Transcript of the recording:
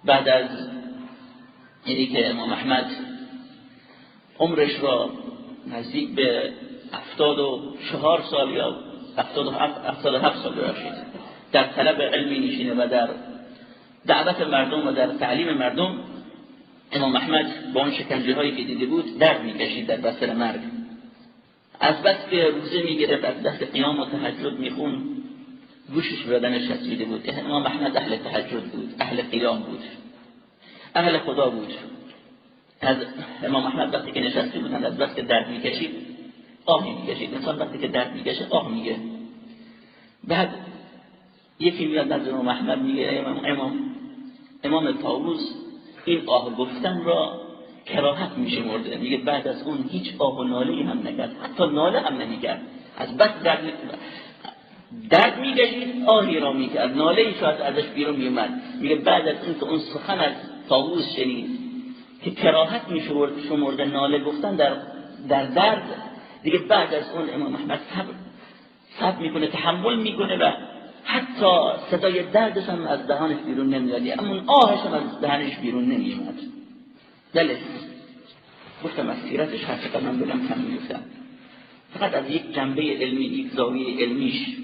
بعد از اینی که امام احمد عمرش را نزدیک به 74 سال یا 77 سال باشید در طلب علمی نشینه و در دعوت مردم و در تعلیم مردم، امام احمد با اون شکنجه هایی که دیده بود درد میکشید در بستر مرگ. از بس که روزه میگرفت، از بس که قیام و تهجد میخون، گوشش به بدنش چسبیده بود. امام احمد اهل تهجد بود، اهل قیام بود، اهل خدا بود. از امام احمد وقتی که نشسته بودند، از بس که درد میکشید آهی میکشید. انسان وقتی که درد میکشه آه میگه. بعد یکی میاد نزد امام احمد میگه امام طاووس این آه گفتن را کراهت میشمرده، میگه بعد از اون هیچ آه و ناله‌ای هم نکرد، حتی ناله هم نمیکرد. از بس درد میکشید آهی را میکرد، ناله‌ای شاید ازش بیرون میومد. میگه بعد از اون که اون سخن از طاووس شنید که کراهت میشمرده ناله گفتن در درد، دیگه بعد از اون امام احمد صبر میکنه، تحمل میکنه و حتی صدای دردش هم از دهانش بیرون نمیاد، اما آهش هم از دهانش بیرون نمیاد. بله گفتم از سیرتش هر چقدر من بگم کم میگفتم، فقط از یک جنبه علمی، یک زاویه علمیش